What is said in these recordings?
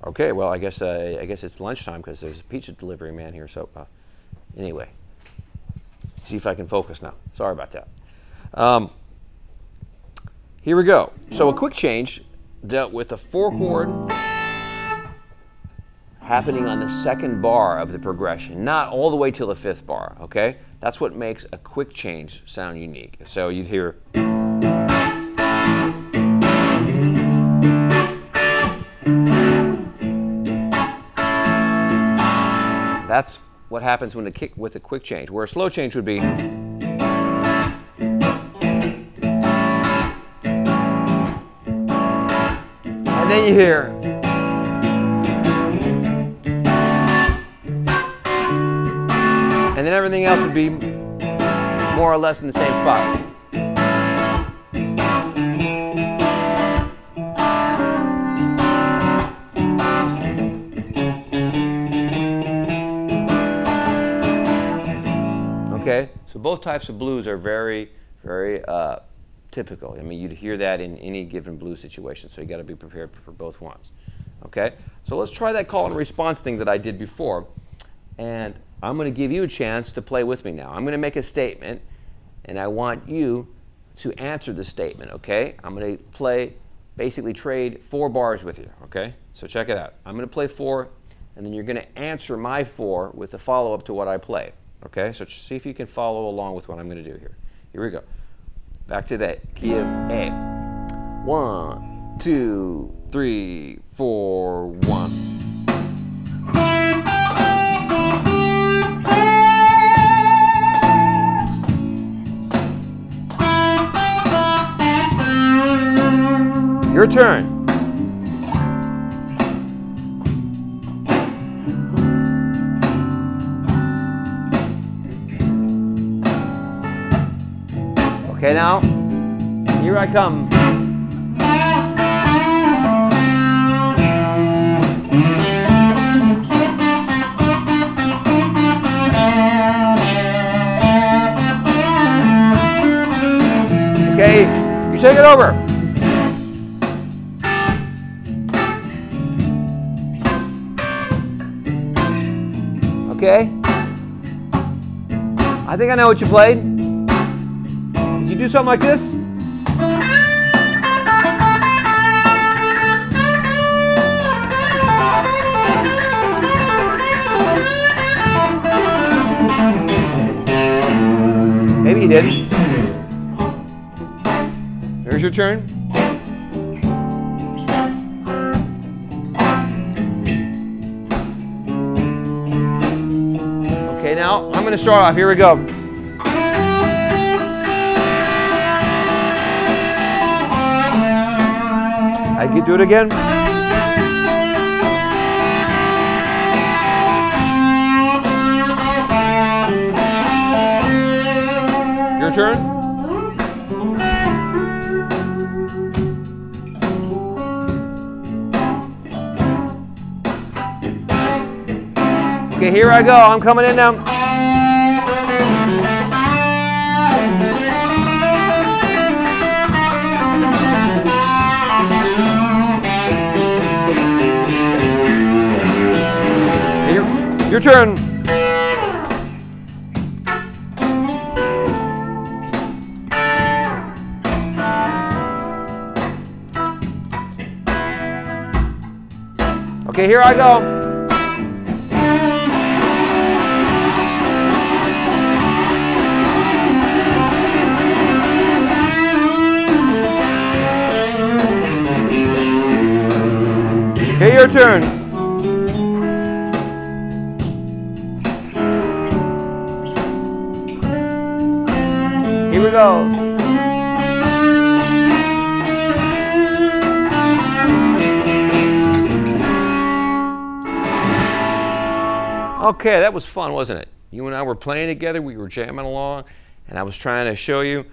Okay, well, I guess it's lunchtime because there's a pizza delivery man here. So anyway, see if I can focus now. Sorry about that. Here we go. So a quick change dealt with a 4-chord happening on the second bar of the progression, not all the way till the 5th bar. Okay, that's what makes a quick change sound unique. So you'd hear. That's what happens when with a quick change, where a slow change would be. And then you hear. And then everything else would be more or less in the same spot. Okay, so both types of blues are very, very typical. I mean, you'd hear that in any given blues situation, so you got to be prepared for both ones. Okay, so let's try that call and response thing that I did before, and I'm going to give you a chance to play with me now. I'm going to make a statement, and I want you to answer the statement. Okay, I'm going to basically trade 4 bars with you. Okay, so check it out. I'm going to play 4, and then you're going to answer my 4 with a follow-up to what I played. Okay, so see if you can follow along with what I'm going to do here. Here we go. Back to that key of A. 1, 2, 3, 4, 1. Your turn. Okay, now, here I come. Okay, you take it over. Okay. I think I know what you played. Did you do something like this? Maybe you didn't. Here's your turn. Okay, now I'm going to start off. Here we go. I can do it again. Your turn. Okay, here I go. I'm coming in now. Your turn. Okay, here I go. Okay, your turn. Here we go. Okay, that was fun, wasn't it? You and I were playing together, we were jamming along, and I was trying to show you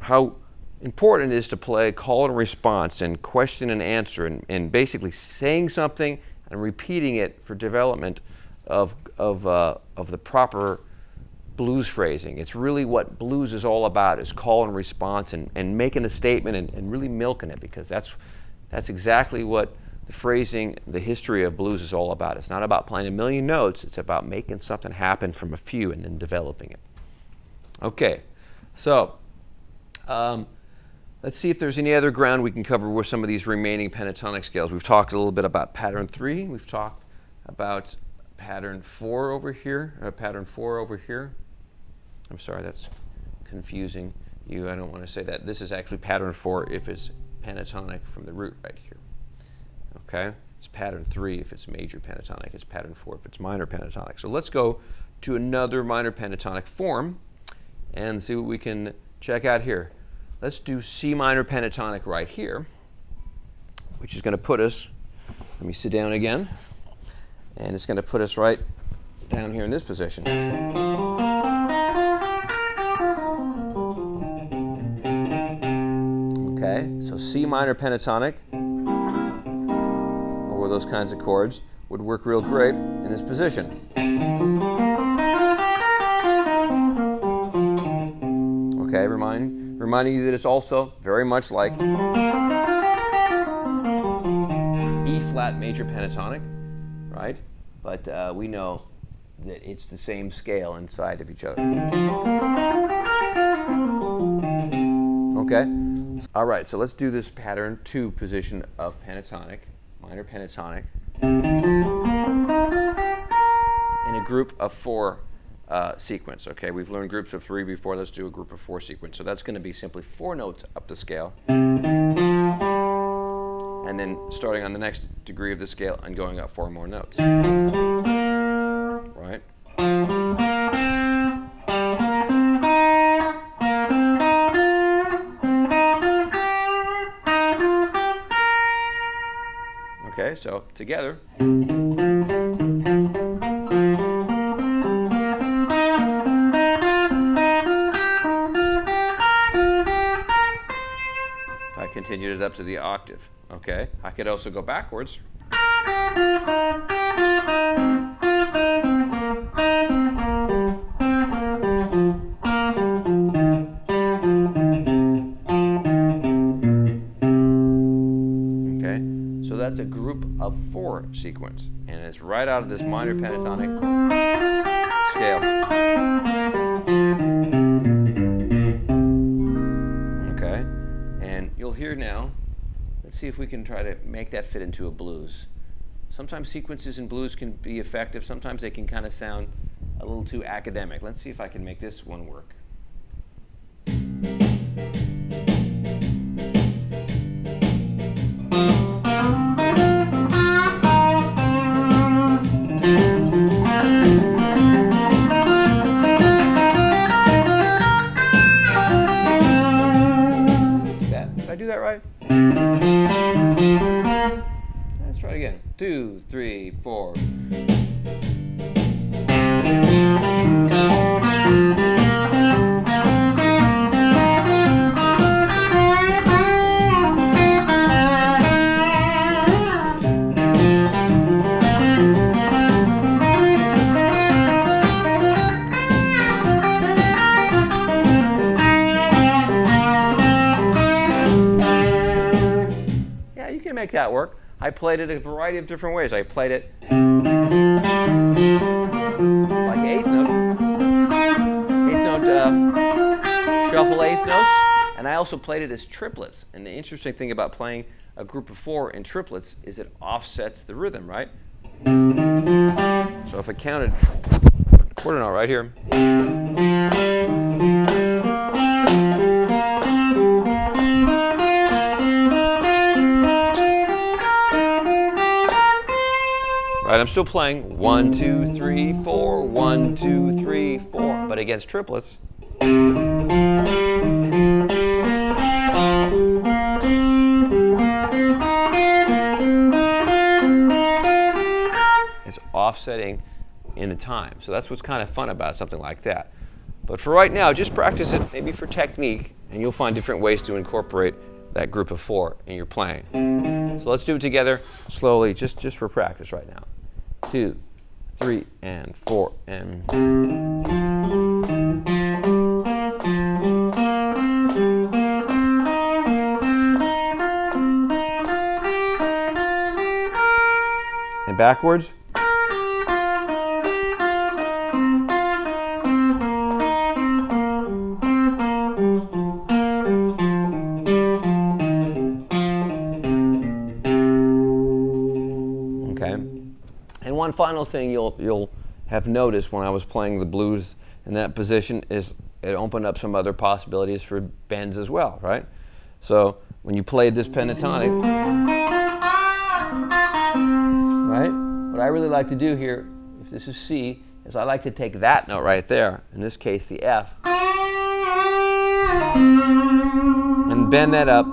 how important it is to play call and response and question and answer and basically saying something and repeating it for development of the proper blues phrasing. It's really what blues is all about, is call and response and making a statement and really milking it, because that's exactly what the phrasing, the history of blues is all about. It's not about playing a million notes. It's about making something happen from a few and then developing it. Okay, so let's see if there's any other ground we can cover with some of these remaining pentatonic scales. We've talked a little bit about pattern 3. We've talked about pattern 4 over here, pattern 4 over here. I'm sorry, that's confusing you. I don't want to say that. This is actually pattern 4 if it's pentatonic from the root right here. Okay? It's pattern 3 if it's major pentatonic. It's pattern 4 if it's minor pentatonic. So let's go to another minor pentatonic form and see what we can check out here. Let's do C minor pentatonic right here, which is going to put us, let me sit down again, and it's going to put us right down here in this position. Okay, so C minor pentatonic over those kinds of chords would work real great in this position. Okay, reminding you that it's also very much like E flat major pentatonic, right? But we know that it's the same scale inside of each other. Okay? All right, so let's do this pattern 2 position of pentatonic, minor pentatonic, in a group of 4 sequence. Okay, we've learned groups of 3 before. Let's do a group of 4 sequence. So that's going to be simply 4 notes up the scale, and then starting on the next degree of the scale and going up 4 more notes. Right? Okay, so together. Continued it up to the octave. Okay, I could also go backwards. Okay, so that's a group of 4 sequence, and it's right out of this minor pentatonic scale. You'll hear now, let's see if we can try to make that fit into a blues. Sometimes sequences in blues can be effective. Sometimes they can kind of sound a little too academic. Let's see if I can make this one work. Do that right? Let's try it again. 2, 3, 4. Make that work. I played it a variety of different ways. I played it like 8th note shuffle 8th notes, and I also played it as triplets. And the interesting thing about playing a group of 4 in triplets is it offsets the rhythm, right? So if I counted quarter note right here. Right, I'm still playing 1, 2, 3, 4, 1, 2, 3, 4, but against triplets, it's offsetting in the time. So that's what's kind of fun about something like that. But for right now, just practice it maybe for technique, and you'll find different ways to incorporate that group of 4 in your playing. So let's do it together slowly, just for practice right now. 2, 3, and 4, and backwards. Okay. And one final thing you'll have noticed when I was playing the blues in that position is it opened up some other possibilities for bends as well, right? So when you played this pentatonic, right? What I really like to do here, if this is C, is I like to take that note right there, in this case the F, and bend that up.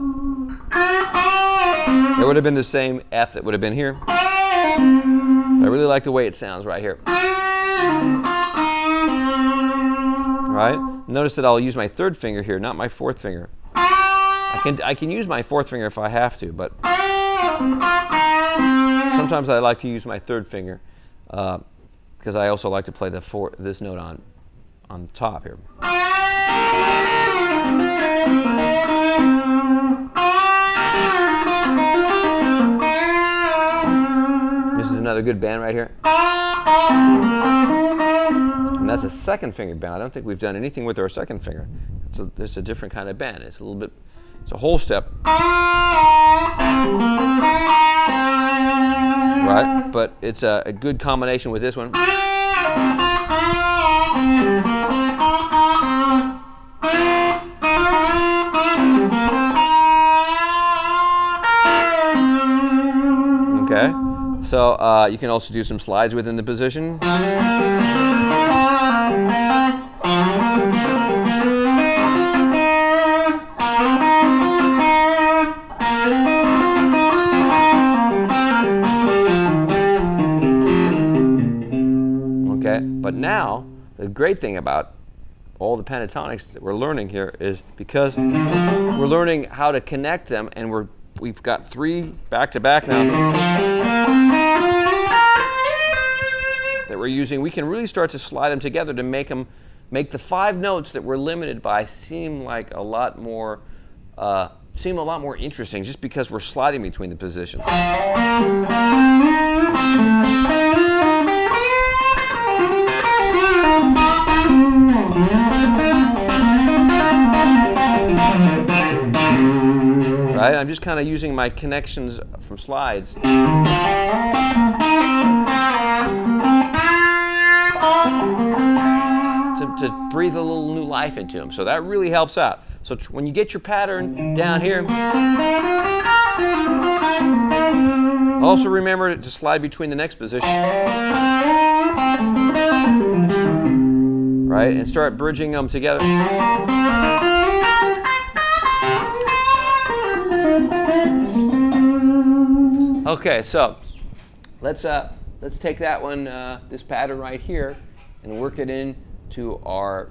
It would have been the same F that would have been here. I really like the way it sounds right here. Right? Notice that I'll use my third finger here, not my fourth finger. I can use my fourth finger if I have to, but sometimes I like to use my third finger because I also like to play this note on top here. This is another good bend right here. And that's a second finger bend. I don't think we've done anything with our second finger. It's a different kind of bend. It's a whole step. Right? But it's a good combination with this one. Okay? So you can also do some slides within the position. Okay, but now the great thing about all the pentatonics that we're learning here is because we're learning how to connect them, and we've got 3 back-to-back now that we're using. We can really start to slide them together to make the 5 notes that we're limited by seem a lot more interesting, just because we're sliding between the positions. Right? I'm just kind of using my connections from slides to breathe a little new life into them. So that really helps out. So when you get your pattern down here, also remember to slide between the next position. Right? And start bridging them together. Okay, so let's take that one, this pattern right here, and work it into our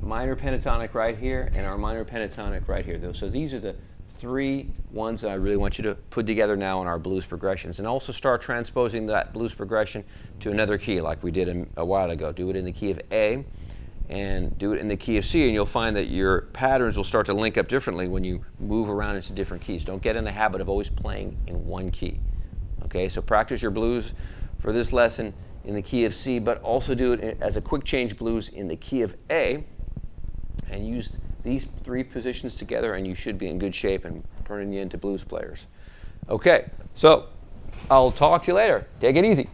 minor pentatonic right here and our minor pentatonic right here. So these are the 3 ones that I really want you to put together now in our blues progressions, and also start transposing that blues progression to another key like we did a while ago. Do it in the key of A and do it in the key of C, and you'll find that your patterns will start to link up differently when you move around into different keys. Don't get in the habit of always playing in one key. Okay, so practice your blues for this lesson in the key of C, but also do it as a quick change blues in the key of A, and use these 3 positions together, and you should be in good shape and turning you into blues players. Okay, so I'll talk to you later. Take it easy.